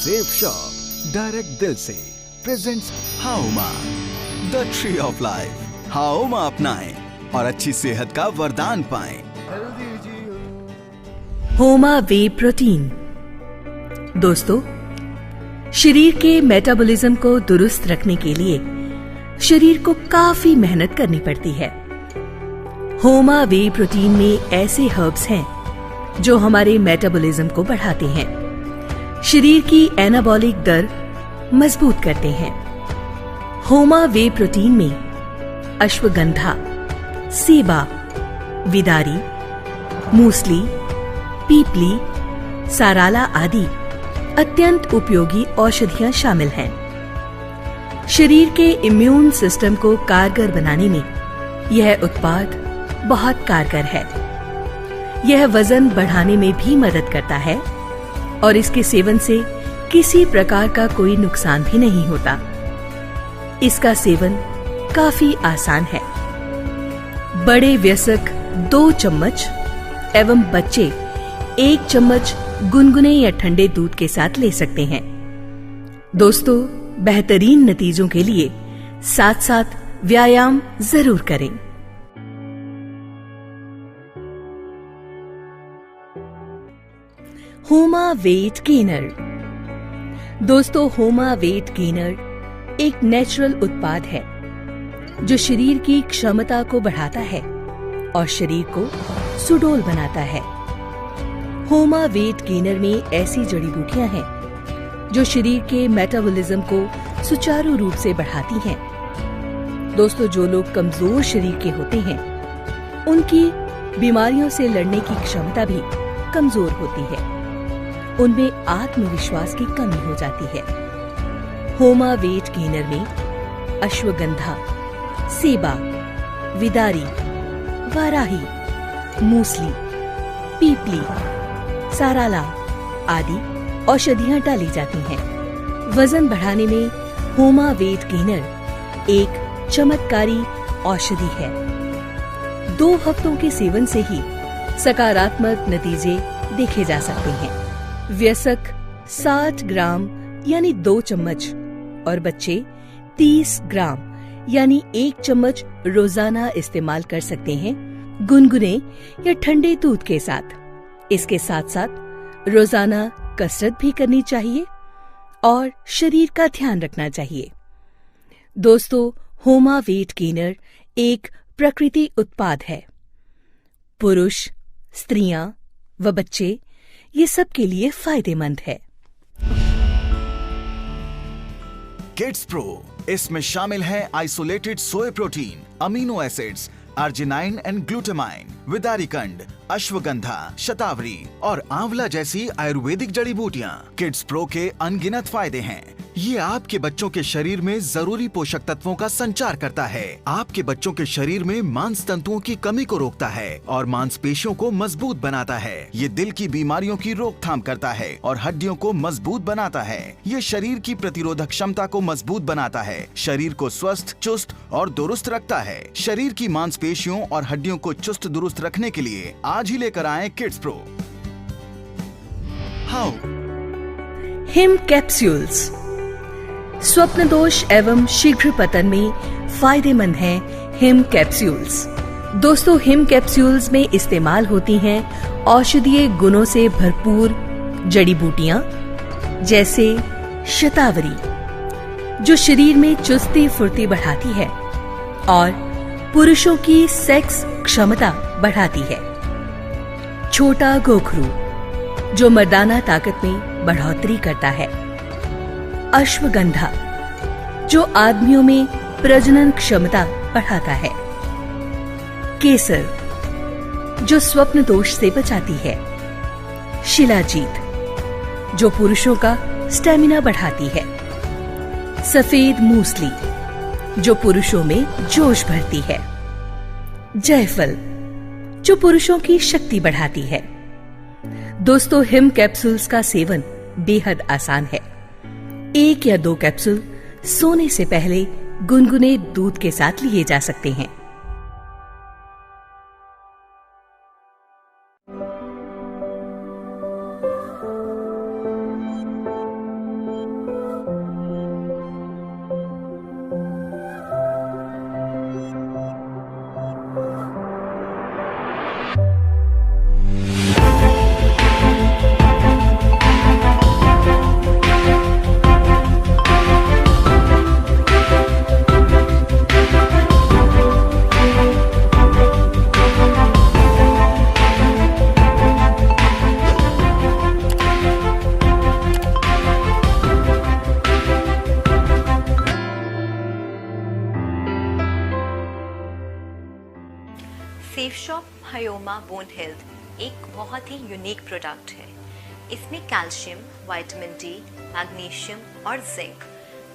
Safe shop direct दिल से presents Haoma the tree of life. Haoma अपनाएं और अच्छी सेहत का वरदान पाएं। होमा वे प्रोटीन। दोस्तों, शरीर के मेटाबॉलिज्म को दुरुस्त रखने के लिए शरीर को काफी मेहनत करनी पड़ती है। होमा वे प्रोटीन में ऐसे हर्ब्स हैं जो हमारे मेटाबॉलिज्म को बढ़ाते हैं, शरीर की एनाबॉलिक दर मजबूत करते हैं। होमा वे प्रोटीन में अश्वगंधा, सेबा, विदारी, मूसली, पीपली, साराला आदि अत्यंत उपयोगी औषधियां शामिल हैं। शरीर के इम्यून सिस्टम को कारगर बनाने में यह उत्पाद बहुत कारगर है। यह वजन बढ़ाने में भी मदद करता है और इसके सेवन से किसी प्रकार का कोई नुकसान भी नहीं होता। इसका सेवन काफी आसान है। बड़े वयस्क 2 चम्मच एवं बच्चे 1 चम्मच गुनगुने या ठंडे दूध के साथ ले सकते हैं। दोस्तों, बेहतरीन नतीजों के लिए साथ साथ व्यायाम जरूर करें। होमा वेट गेनर। दोस्तों, होमा वेट गेनर एक नेचुरल उत्पाद है जो शरीर की क्षमता को बढ़ाता है और शरीर को सुडौल बनाता है। होमा वेट गेनर में ऐसी जड़ी बूटियां हैं जो शरीर के मेटाबॉलिज्म को सुचारू रूप से बढ़ाती हैं। दोस्तों, जो लोग कमजोर शरीर के होते हैं उनकी बीमारियों से लड़ने की क्षमता भी कमजोर होती है। उनमें आत्मविश्वास की कमी हो जाती है। होमा वेट गेनर में अश्वगंधा, सेबा, विदारी, वाराही, मूसली, पीपली, साराला आदि औषधियां डाली जाती हैं। वजन बढ़ाने में होमा वेट गेनर एक चमत्कारी औषधि है। 2 हफ्तों के सेवन से ही सकारात्मक नतीजे देखे जा सकते हैं। वयस्क 60 ग्राम यानी 2 चम्मच और बच्चे 30 ग्राम यानी 1 चम्मच रोजाना इस्तेमाल कर सकते हैं गुनगुने या ठंडे दूध के साथ। इसके साथ साथ रोजाना कसरत भी करनी चाहिए और शरीर का ध्यान रखना चाहिए। दोस्तों, होमा वेट गेनर एक प्रकृति उत्पाद है। पुरुष, स्त्रियां व बच्चे ये सब के लिए फायदेमंद है। किड्स प्रो, इसमें शामिल है isolated soy protein, amino acids, arginine and glutamine, vidarikand, ashwagandha, shatavari और आंवला जैसी आयुर्वेदिक जड़ी बूटियां। किड्स प्रो के अनगिनत फायदे हैं। ये आपके बच्चों के शरीर में जरूरी पोषक तत्वों का संचार करता है, आपके बच्चों के शरीर में मांस तंतुओं की कमी को रोकता है और मांसपेशियों को मजबूत बनाता है। ये दिल की बीमारियों की रोकथाम करता है और हड्डियों को मजबूत बनाता है। ये शरीर की प्रतिरोधक क्षमता को मजबूत बनाता है, शरीर को स्वस्थ, चुस्त और दुरुस्त रखता है। शरीर की मांसपेशियों और हड्डियों को चुस्त दुरुस्त रखने के लिए आज ही लेकर आएं kids pro. How him capsules. स्वप्न दोष एवं शीघ्र पतन में फायदेमंद हैं हिम कैप्सूल्स। दोस्तों, हिम कैप्सूल्स में इस्तेमाल होती हैं औषधीय गुणों से भरपूर जड़ी बूटियां जैसे शतावरी, जो शरीर में चुस्ती फुर्ती बढ़ाती है और पुरुषों की सेक्स क्षमता बढ़ाती है। छोटा गोखरू, जो मर्दाना ताकत में बढ़ोतरी करता है। अश्वगंधा, जो आदमियों में प्रजनन क्षमता बढ़ाता है। केसर, जो स्वप्न दोष से बचाती है। शिलाजीत, जो पुरुषों का स्टेमिना बढ़ाती है। सफेद मूसली, जो पुरुषों में जोश भरती है। जायफल, जो पुरुषों की शक्ति बढ़ाती है। दोस्तों, हिम कैप्सूल्स का सेवन बेहद आसान है। 1 या 2 कैप्सूल सोने से पहले गुनगुने दूध के साथ लिए जा सकते हैं। शॉप हयोमा बोन हेल्थ एक बहुत ही यूनिक प्रोडक्ट है। इसमें कैल्शियम, विटामिन डी, मैग्नीशियम और जिंक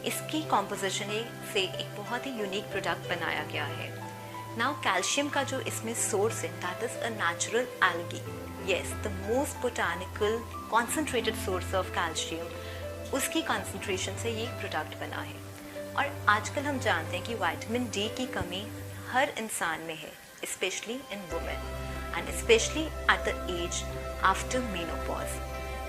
इसकी कॉम्पोजिशन से एक बहुत ही यूनिक प्रोडक्ट बनाया गया है। नाउ कैल्शियम का जो इसमें सोर्स है that is a natural algae, yes the most botanical concentrated source of calcium, उसकी कॉन्सेंट्रेशन से ये प्रोडक्ट बना है। और आजकल हम जानते हैं कि विटामिन डी की कमी हर इंसान में है, specially in women and specially at the age after menopause.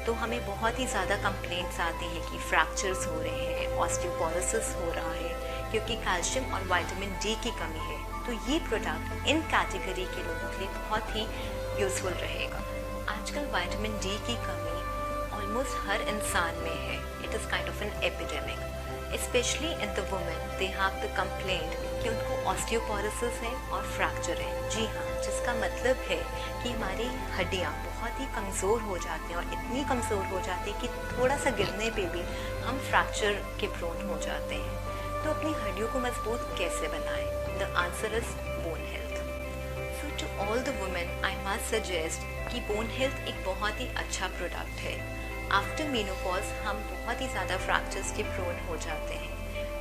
तो हमें बहुत ही ज़्यादा कंप्लेंट्स आती हैं कि फ्रैक्चर्स हो रहे हैं, ऑस्टियोपोरोसिस हो रहा है क्योंकि कैल्शियम और विटामिन डी की कमी है। तो ये प्रोडक्ट इन कैटेगरी के लोगों के लिए बहुत ही यूजफुल रहेगा। आजकल विटामिन डी की कमी ऑलमोस्ट हर इंसान में है। It is kind of an epidemic, specially in the women they have the complaint कि उनको ऑस्टियोपोरोसिस है और फ्रैक्चर है। जी हाँ, जिसका मतलब है कि हमारी हड्डियाँ बहुत ही कमज़ोर हो जाती हैं और इतनी कमज़ोर हो जाती है कि थोड़ा सा गिरने पे भी हम फ्रैक्चर के प्रोन हो जाते हैं। तो अपनी हड्डियों को मजबूत कैसे बनाएं? The answer is bone health. So to all the women I must suggest कि बोन हेल्थ एक बहुत ही अच्छा प्रोडक्ट है। आफ्टर मेनोपॉज हम बहुत ही ज़्यादा फ्रैक्चर्स के प्रोन हो जाते हैं,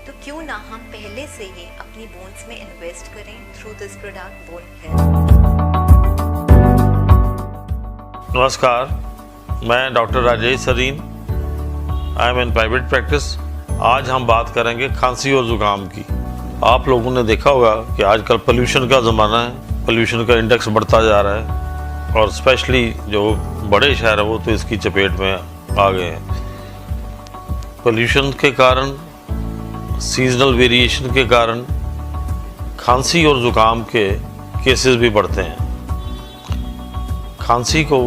तो क्यों ना हम पहले से ही अपनी बोन्स में इन्वेस्ट करें through this product bone health. नमस्कार, मैं doctor Rajesh Sarin, I am in private practice. आज हम बात करेंगे खांसी और ज़ुकाम की। आप लोगों ने देखा होगा कि आजकल पोल्यूशन का ज़माना है, पोल्यूशन का इंडेक्स बढ़ता जा रहा है और स्पेशली जो बड़े शहर हैं वो तो इसकी चपेट में आ गए हैं। पोल्यूशन के कारण, सीजनल वेरिएशन के कारण खांसी और ज़ुकाम के केसेस भी बढ़ते हैं। खांसी को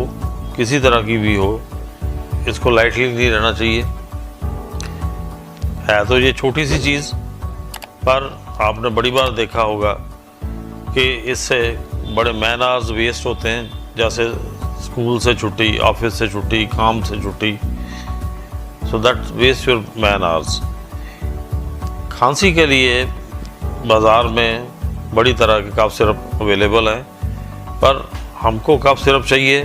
किसी तरह की भी हो, इसको लाइटली नहीं रहना चाहिए। है तो ये छोटी सी चीज़, पर आपने बड़ी बार देखा होगा कि इससे बड़े मैन आवर्स वेस्ट होते हैं, जैसे स्कूल से छुट्टी, ऑफिस से छुट्टी, काम से छुट्टी, so that waste your man hours. खांसी के लिए बाज़ार में बड़ी तरह के कफ सिरप अवेलेबल हैं, पर हमको कफ सिरप चाहिए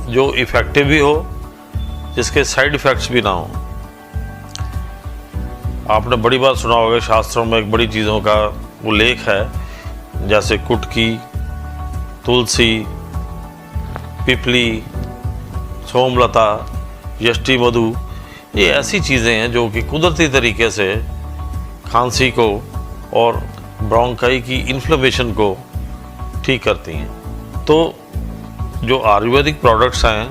जो इफ़ेक्टिव भी हो, जिसके साइड इफ़ेक्ट्स भी ना हो। आपने बड़ी बार सुना होगा शास्त्रों में एक बड़ी चीज़ों का उल्लेख है, जैसे कुटकी, तुलसी, पिपली, सोमलता, यष्टि मधु। ये ऐसी चीज़ें हैं जो कि कुदरती तरीके से खांसी को और ब्रोंकाई की इन्फ्लेमेशन को ठीक करती हैं। तो जो आयुर्वेदिक प्रोडक्ट्स हैं,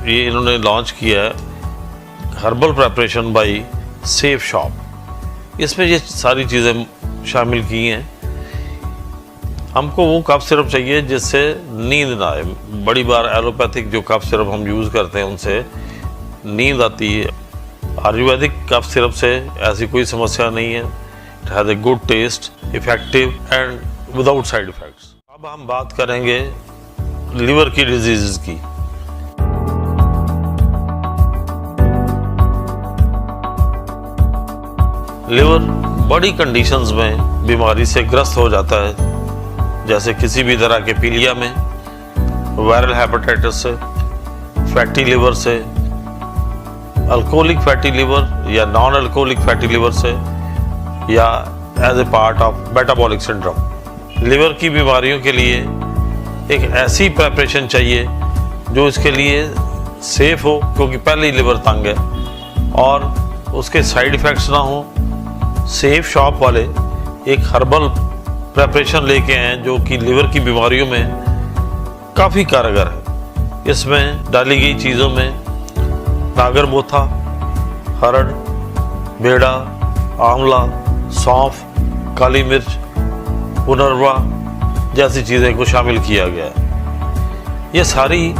ये इन्होंने लॉन्च किया है herbal preparation by safe shop. इसमें ये सारी चीज़ें शामिल की हैं। हमको वो कफ सिरप चाहिए जिससे नींद ना आए। बड़ी बार एलोपैथिक जो कफ सिरप हम यूज़ करते हैं उनसे नींद आती है। आयुर्वेदिक कफ सिरप से ऐसी कोई समस्या नहीं है। It has a good taste, effective and without side effects. अब हम बात करेंगे लिवर की डिजीज़ की। लिवर बड़ी कंडीशंस में बीमारी से ग्रस्त हो जाता है, जैसे किसी भी तरह के पीलिया में, वायरल हेपेटाइटिस से, फैटी लिवर से, अल्कोहलिक फैटी लिवर या नॉन अल्कोहलिक फैटी लिवर से, या as a part of metabolic syndrome. Liver की बीमारियों के लिए एक ऐसी प्रेपरेशन चाहिए जो इसके लिए सेफ हो, क्योंकि पहले ही लिवर तंग है और उसके साइड इफ़ेक्ट्स ना हो। सेफ शॉप वाले एक हर्बल प्रेपरेशन लेके आए जो कि लिवर की बीमारियों में काफ़ी कारगर है। इसमें डाली गई चीज़ों में नागरमोथा, हरड़, बेड़ा, आंवला, सौंफ, काली मिर्च, पुनर्वा जैसी चीज़ें को शामिल किया गया है। ये सारी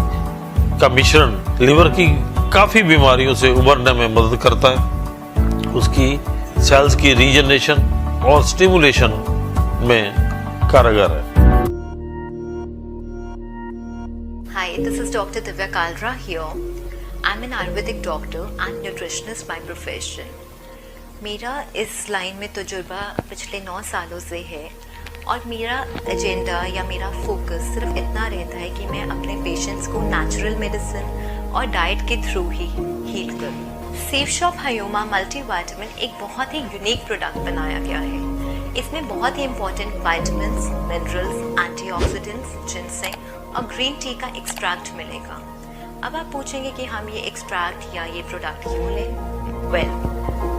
का मिश्रण लिवर की काफ़ी बीमारियों से उबरने में मदद करता है, उसकी सेल्स की रीजनरेशन और स्टिमुलेशन में कारगर है। Hi, this is Dr. Divya Kalra here. I'm an Ayurvedic doctor and nutritionist by profession. मेरा इस लाइन में तजुर्बा पिछले 9 सालों से है और मेरा एजेंडा या मेरा फोकस सिर्फ इतना रहता है कि मैं अपने पेशेंट्स को नेचुरल मेडिसिन और डाइट के थ्रू ही हील करूँ। सेफ शॉप हयोमा मल्टीविटामिन एक बहुत ही यूनिक प्रोडक्ट बनाया गया है। इसमें बहुत ही important vitamins, minerals, antioxidants, ginseng और ग्रीन टी का एक्सट्रैक्ट मिलेगा। अब आप पूछेंगे कि हम ये एक्सट्रैक्ट या ये प्रोडक्ट क्यों लें? वेल,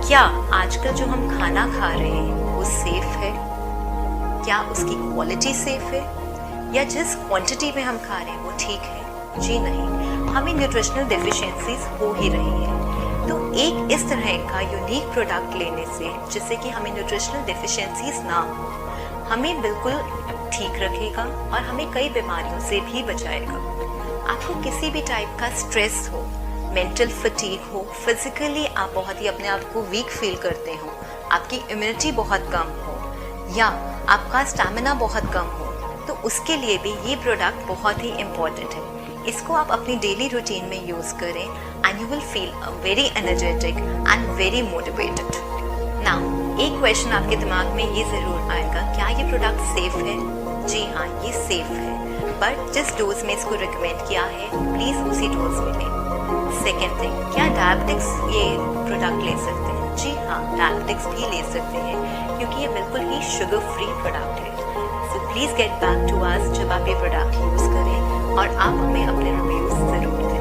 क्या आजकल जो हम खाना खा रहे हैं वो सेफ है? क्या उसकी क्वालिटी सेफ है? या जिस क्वांटिटी में हम खा रहे हैं वो ठीक है? जी नहीं, हमें न्यूट्रिशनल डेफिशिएंसीज हो ही रही है। तो एक इस तरह का यूनिक प्रोडक्ट लेने से जिससे कि हमें न्यूट्रिशनल डेफिशिएंसीज ना हो, हमें बिल्कुल ठीक रखेगा और हमें कई बीमारियों से भी बचाएगा। आपको किसी भी टाइप का स्ट्रेस हो, मेंटल फटीग हो, फिजिकली आप बहुत ही अपने आप को वीक फील करते हो, आपकी इम्यूनिटी बहुत कम हो या आपका स्टैमिना बहुत कम हो, तो उसके लिए भी ये प्रोडक्ट बहुत ही इम्पॉर्टेंट है। इसको आप अपनी डेली रूटीन में यूज़ करें and you will feel very energetic and very motivated. Now एक क्वेश्चन आपके दिमाग में ये ज़रूर आएगा, क्या ये प्रोडक्ट सेफ है? जी हाँ, ये सेफ है, बट जिस डोज में इसको रिकमेंड किया है प्लीज़ उसी डोज में लें। सेकेंड थिंग, क्या डायबिटिक्स ये प्रोडक्ट ले सकते हैं? जी हाँ, डायबिटिक्स भी ले सकते हैं क्योंकि ये बिल्कुल ही शुगर फ्री प्रोडक्ट है। So please get back to us जब आप ये प्रोडक्ट यूज़ करें और आप हमें अपने रिव्यूज ज़रूर दें।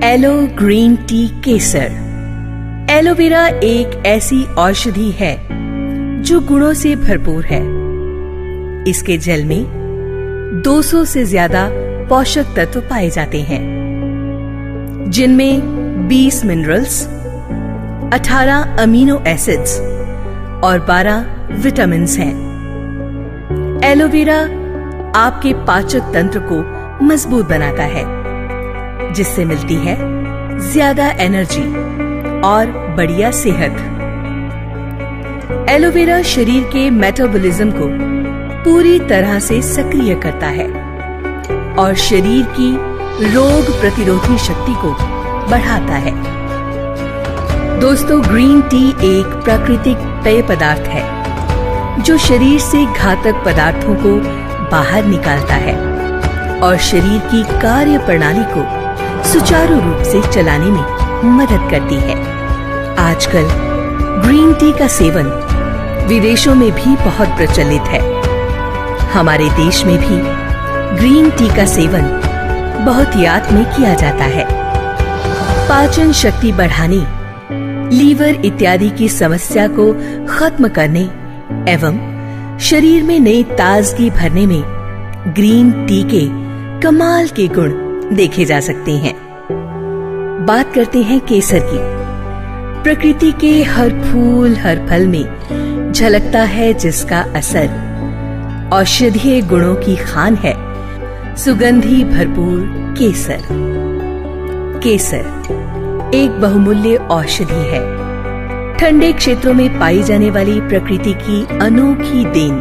एलो ग्रीन टी केसर। एलोवेरा एक ऐसी औषधि है जो गुणों से भरपूर है। इसके जल में 200 से ज्यादा पोषक तत्व पाए जाते हैं, जिनमें 20 मिनरल्स, 18 अमीनो एसिड्स और 12 विटामिन्स हैं। एलोवेरा आपके पाचक तंत्र को मजबूत बनाता है, जिससे मिलती है ज्यादा एनर्जी और बढ़िया सेहत। एलोवेरा शरीर के मेटाबॉलिज्म को पूरी तरह से सक्रिय करता है और शरीर की रोग प्रतिरोधी शक्ति को बढ़ाता है। दोस्तों, ग्रीन टी एक प्राकृतिक पेय पदार्थ है जो शरीर से घातक पदार्थों को बाहर निकालता है और शरीर की कार्य प्रणाली को सुचारू रूप से चलाने में मदद करती है। आजकल ग्रीन टी का सेवन विदेशों में भी बहुत प्रचलित है। हमारे देश में भी ग्रीन टी का सेवन बहुत याद में किया जाता है। पाचन शक्ति बढ़ाने, लीवर इत्यादि की समस्या को खत्म करने एवं शरीर में नई ताजगी भरने में ग्रीन टी के कमाल के गुण देखे जा सकते हैं। बात करते हैं केसर की। प्रकृति के हर फूल हर फल में झलकता है जिसका असर औषधीय गुणों की खान है, सुगंधी भरपूर केसर। केसर एक बहुमूल्य औषधि है। ठंडे क्षेत्रों में पाई जाने वाली प्रकृति की अनोखी देन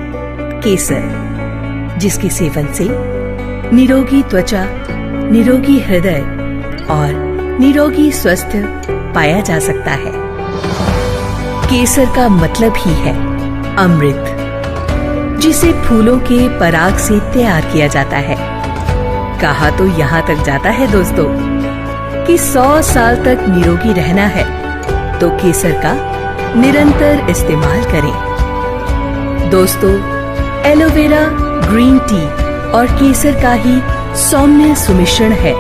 केसर, जिसके सेवन से निरोगी त्वचा, निरोगी हृदय और निरोगी स्वास्थ्य पाया जा सकता है। केसर का मतलब ही है अमृत, जिसे फूलों के पराग से तैयार किया जाता है। कहा तो यहाँ तक जाता है दोस्तों कि 100 साल तक निरोगी रहना है तो केसर का निरंतर इस्तेमाल करें। दोस्तों, एलोवेरा, ग्रीन टी और केसर का ही सौम्य सुमिश्रण है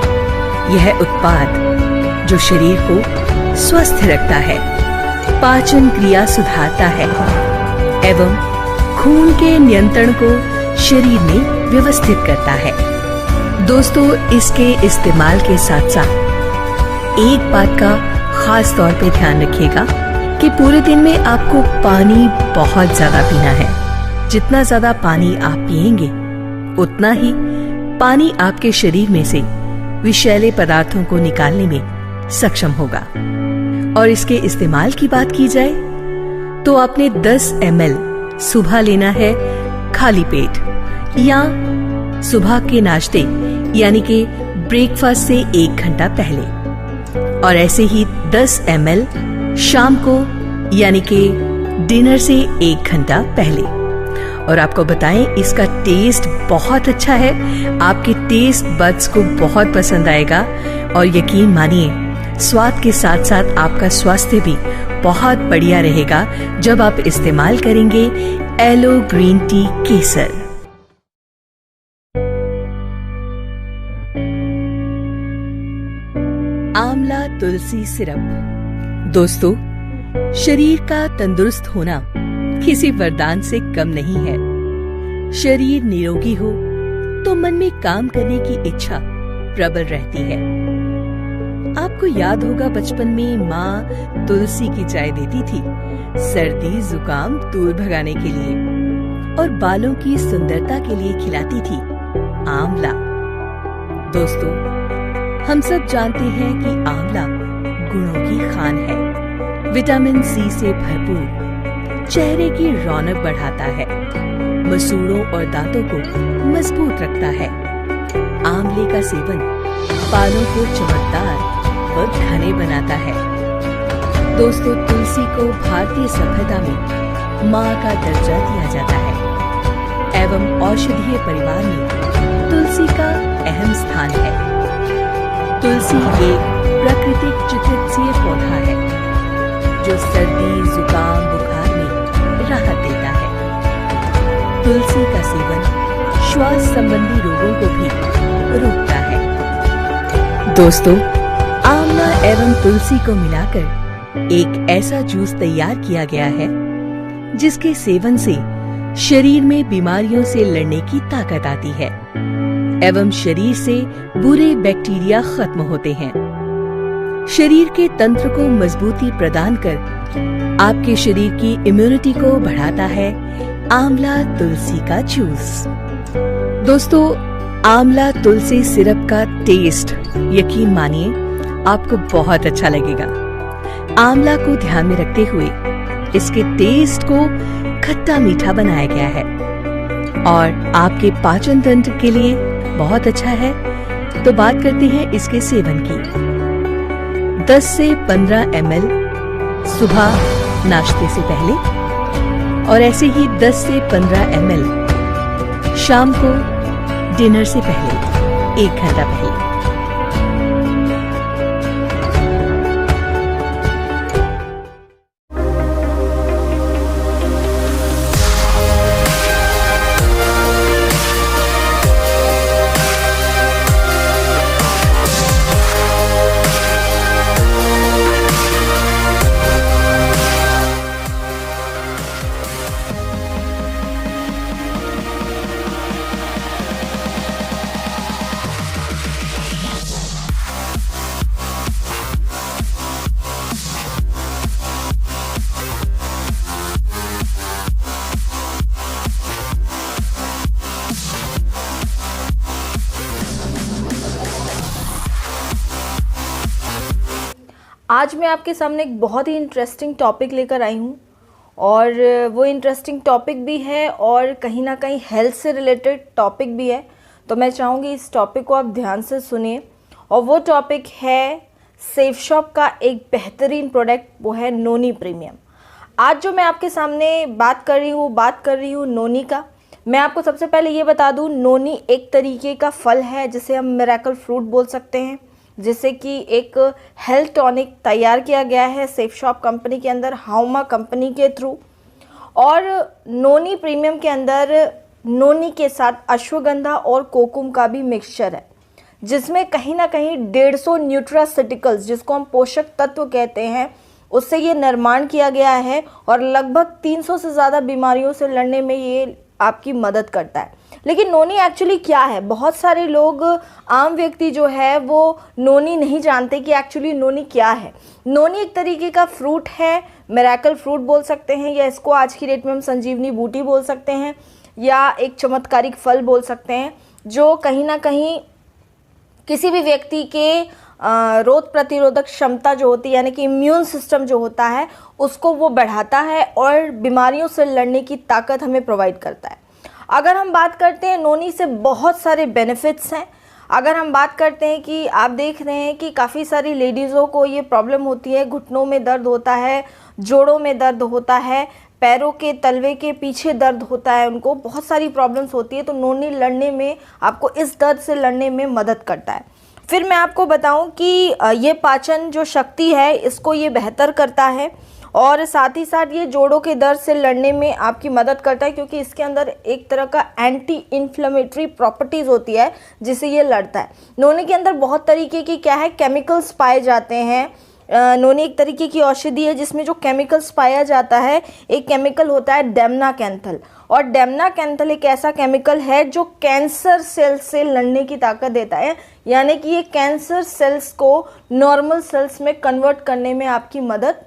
यह उत्पाद जो शरीर को स्वस्थ रखता है, पाचन क्रिया सुधारता है एवं खून के नियंत्रण को शरीर में व्यवस्थित करता है। दोस्तों, इसके इस्तेमाल के साथ साथ एक बात का खास तौर पे ध्यान रखिएगा कि पूरे दिन में आपको पानी बहुत ज्यादा पीना है। जितना ज्यादा पानी आप पिएंगे उतना ही पानी आपके शरीर में से विषैले पदार्थों को निकालने में सक्षम होगा। और इसके इस्तेमाल की बात की जाए तो आपने 10 ml सुबह लेना है खाली पेट, या सुबह के नाश्ते यानी कि ब्रेकफास्ट से 1 घंटा पहले, और ऐसे ही 10 ml शाम को यानी कि डिनर से 1 घंटा पहले। और आपको बताएं, इसका टेस्ट बहुत अच्छा है, आपके टेस्ट बड्स को बहुत पसंद आएगा। और यकीन मानिए, स्वाद के साथ साथ आपका स्वास्थ्य भी बहुत बढ़िया रहेगा जब आप इस्तेमाल करेंगे एलो ग्रीन टी केसर। आंवला तुलसी सिरप। दोस्तों, शरीर का तंदुरुस्त होना किसी वरदान से कम नहीं है। शरीर निरोगी हो तो मन में काम करने की इच्छा प्रबल रहती है। आपको याद होगा, बचपन में माँ तुलसी की चाय देती थी सर्दी जुकाम दूर भगाने के लिए, और बालों की सुंदरता के लिए खिलाती थी आंवला। दोस्तों, हम सब जानते हैं कि आंवला गुणों की खान है। विटामिन सी से भरपूर, चेहरे की रौनक बढ़ाता है, मसूड़ों और दांतों को मजबूत रखता है। आंवले का सेवन बालों को चमकदार व घने बनाता है। दोस्तों, तुलसी को भारतीय सभ्यता में माँ का दर्जा दिया जाता है एवं औषधीय परिवार में तुलसी का अहम स्थान है। तुलसी एक प्राकृतिक चिकित्सीय पौधा है जो सर्दी जुकाम बुखार में राहत देता है। तुलसी का सेवन श्वास संबंधी रोगों को भी रोकता है। दोस्तों, आंवला एवं तुलसी को मिलाकर एक ऐसा जूस तैयार किया गया है जिसके सेवन से शरीर में बीमारियों से लड़ने की ताकत आती है एवं शरीर से बुरे बैक्टीरिया खत्म होते हैं। शरीर के तंत्र को मजबूती प्रदान कर आपके शरीर की इम्यूनिटी को बढ़ाता है आंवला तुलसी का जूस। दोस्तों, आंवला तुलसी सिरप का टेस्ट यकीन मानिए आपको बहुत अच्छा लगेगा। आंवला को ध्यान में रखते हुए इसके टेस्ट को खट्टा मीठा बनाया गया है और आपके पाचन तंत्र के लिए बहुत अच्छा है। तो बात करते हैं इसके सेवन की। 10 से 15 ml सुबह नाश्ते से पहले, और ऐसे ही 10 से 15 ml शाम को डिनर से पहले 1 घंटा पहले। आज मैं आपके सामने एक बहुत ही इंटरेस्टिंग टॉपिक लेकर आई हूँ, और वो इंटरेस्टिंग टॉपिक भी है और कहीं ना कहीं हेल्थ से रिलेटेड टॉपिक भी है। तो मैं चाहूँगी इस टॉपिक को आप ध्यान से सुनिए। और वो टॉपिक है सेफ शॉप का एक बेहतरीन प्रोडक्ट, वो है नोनी प्रीमियम। आज जो मैं आपके सामने बात कर रही हूँ नोनी का। मैं आपको सबसे पहले ये बता दूँ, नोनी एक तरीके का फल है जिसे हम मिरेकल फ्रूट बोल सकते हैं, जिसे कि एक हेल्थ टॉनिक तैयार किया गया है सेफ शॉप कंपनी के अंदर, हाउमा कंपनी के थ्रू। और नोनी प्रीमियम के अंदर नोनी के साथ अश्वगंधा और कोकुम का भी मिक्सचर है, जिसमें कहीं ना कहीं 150 न्यूट्रासिटिकल्स, जिसको हम पोषक तत्व कहते हैं, उससे ये निर्माण किया गया है और लगभग 300 से ज़्यादा बीमारियों से लड़ने में ये आपकी मदद करता है। लेकिन नोनी एक्चुअली क्या है? बहुत सारे लोग, आम व्यक्ति जो है वो नोनी नहीं जानते कि एक्चुअली नोनी क्या है। नोनी एक तरीके का फ्रूट है, मिरेकल फ्रूट बोल सकते हैं, या इसको आज की डेट में हम संजीवनी बूटी बोल सकते हैं, या एक चमत्कारिक फल बोल सकते हैं, जो कहीं ना कहीं किसी भी व्यक्ति के रोग प्रतिरोधक क्षमता जो होती है, यानी कि इम्यून सिस्टम जो होता है, उसको वो बढ़ाता है और बीमारियों से लड़ने की ताकत हमें प्रोवाइड करता है। अगर हम बात करते हैं, नोनी से बहुत सारे बेनिफिट्स हैं। अगर हम बात करते हैं कि आप देख रहे हैं कि काफ़ी सारी लेडीज़ों को ये प्रॉब्लम होती है, घुटनों में दर्द होता है, जोड़ों में दर्द होता है, पैरों के तलवे के पीछे दर्द होता है, उनको बहुत सारी प्रॉब्लम्स होती है। तो नोनी लड़ने में, आपको इस दर्द से लड़ने में मदद करता है। फिर मैं आपको बताऊं कि ये पाचन जो शक्ति है इसको ये बेहतर करता है और साथ ही साथ ये जोड़ों के दर्द से लड़ने में आपकी मदद करता है, क्योंकि इसके अंदर एक तरह का एंटी इन्फ्लेमेटरी प्रॉपर्टीज़ होती है जिससे ये लड़ता है। नोनी के अंदर बहुत तरीके की क्या है, केमिकल्स पाए जाते हैं। नोनी एक तरीके की औषधि है जिसमें जो केमिकल्स पाया जाता है, एक केमिकल होता है डेमनाकैंथल, और डेमनाकैंथल एक ऐसा केमिकल है जो कैंसर सेल्स से लड़ने की ताकत देता है, यानी कि ये कैंसर सेल्स को नॉर्मल सेल्स में कन्वर्ट करने में आपकी मदद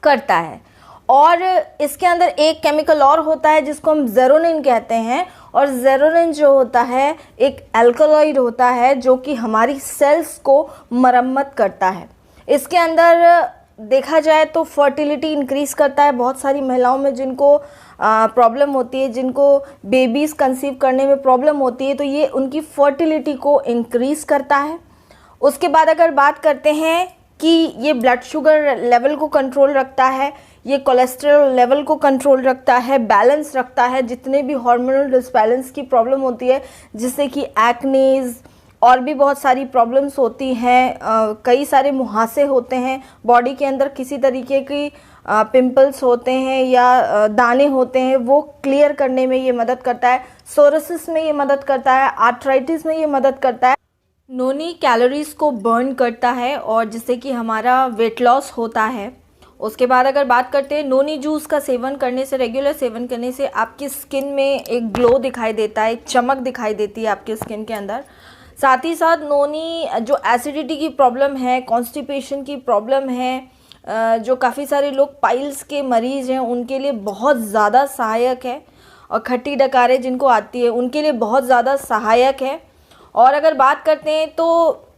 करता है। और इसके अंदर एक केमिकल और होता है जिसको हम ज़ेरोनिन कहते हैं, और ज़ेरोनिन जो होता है एक अल्कलॉइड होता है जो कि हमारी सेल्स को मरम्मत करता है। इसके अंदर देखा जाए तो फर्टिलिटी इंक्रीज़ करता है। बहुत सारी महिलाओं में जिनको प्रॉब्लम होती है, जिनको बेबीज़ कंसीव करने में प्रॉब्लम होती है, तो ये उनकी फर्टिलिटी को इंक्रीज़ करता है। उसके बाद अगर बात करते हैं कि ये ब्लड शुगर लेवल को कंट्रोल रखता है, ये कोलेस्ट्रॉल लेवल को कंट्रोल रखता है, बैलेंस रखता है। जितने भी हार्मोनल डिसबैलेंस की प्रॉब्लम होती है, जिससे कि एक्नेज़ और भी बहुत सारी प्रॉब्लम्स होती हैं, कई सारे मुहासे होते हैं बॉडी के अंदर, किसी तरीके की पिंपल्स होते हैं या दाने होते हैं, वो क्लियर करने में ये मदद करता है। सोरोसिस में ये मदद करता है, आर्थराइटिस में ये मदद करता है। नोनी कैलोरीज को बर्न करता है और जिससे कि हमारा वेट लॉस होता है। उसके बाद अगर बात करते हैं, नोनी जूस का सेवन करने से, रेगुलर सेवन करने से आपकी स्किन में एक ग्लो दिखाई देता है, एक चमक दिखाई देती है आपकी स्किन के अंदर। साथ ही साथ नोनी जो एसिडिटी की प्रॉब्लम है, कॉन्स्टिपेशन की प्रॉब्लम है, जो काफ़ी सारे लोग पाइल्स के मरीज़ हैं उनके लिए बहुत ज़्यादा सहायक है, और खट्टी डकारें जिनको आती है उनके लिए बहुत ज़्यादा सहायक है। और अगर बात करते हैं तो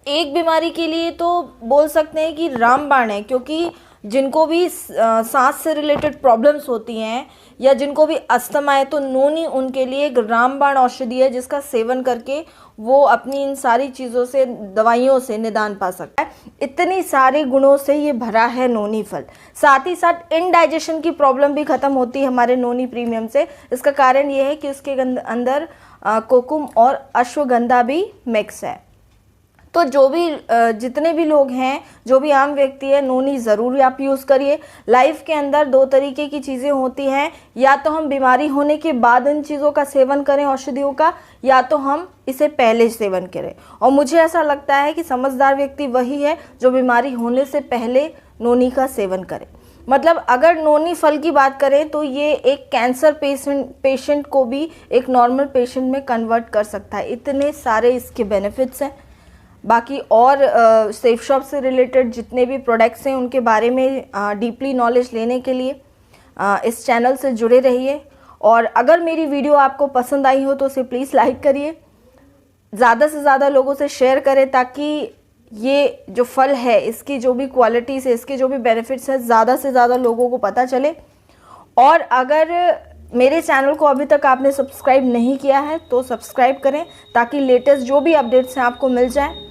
एक बीमारी के लिए तो बोल सकते हैं कि रामबाण है, क्योंकि जिनको भी सांस से रिलेटेड प्रॉब्लम्स होती हैं या जिनको भी अस्थमा है, तो नोनी उनके लिए एक रामबाण औषधि है जिसका सेवन करके वो अपनी इन सारी चीज़ों से, दवाइयों से निदान पा सकता है। इतनी सारे गुणों से ये भरा है नोनी फल। साथ ही साथ इनडाइजेशन की प्रॉब्लम भी ख़त्म होती है हमारे नोनी प्रीमियम से। इसका कारण ये है कि उसके अंदर कोकुम और अश्वगंधा भी मिक्स है। तो जो भी जितने भी लोग हैं, जो भी आम व्यक्ति है, नोनी ज़रूर आप यूज़ करिए। लाइफ के अंदर दो तरीके की चीज़ें होती हैं, या तो हम बीमारी होने के बाद इन चीज़ों का सेवन करें औषधियों का, या तो हम इसे पहले सेवन करें। और मुझे ऐसा लगता है कि समझदार व्यक्ति वही है जो बीमारी होने से पहले नोनी का सेवन करे। मतलब अगर नोनी फल की बात करें तो ये एक कैंसर पेशेंट को भी एक नॉर्मल पेशेंट में कन्वर्ट कर सकता है। इतने सारे इसके बेनिफिट्स हैं। बाकी और सेफ शॉप से रिलेटेड जितने भी प्रोडक्ट्स हैं उनके बारे में डीपली नॉलेज लेने के लिए इस चैनल से जुड़े रहिए। और अगर मेरी वीडियो आपको पसंद आई हो तो उसे प्लीज़ लाइक करिए, ज़्यादा से ज़्यादा लोगों से शेयर करें, ताकि ये जो फल है इसकी जो भी क्वालिटीज़ है, इसके जो भी बेनिफिट्स हैं, ज़्यादा से ज़्यादा लोगों को पता चले। और अगर मेरे चैनल को अभी तक आपने सब्सक्राइब नहीं किया है तो सब्सक्राइब करें, ताकि लेटेस्ट जो भी अपडेट्स हैं आपको मिल जाए।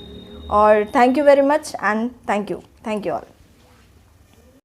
और thank you very much and thank you all.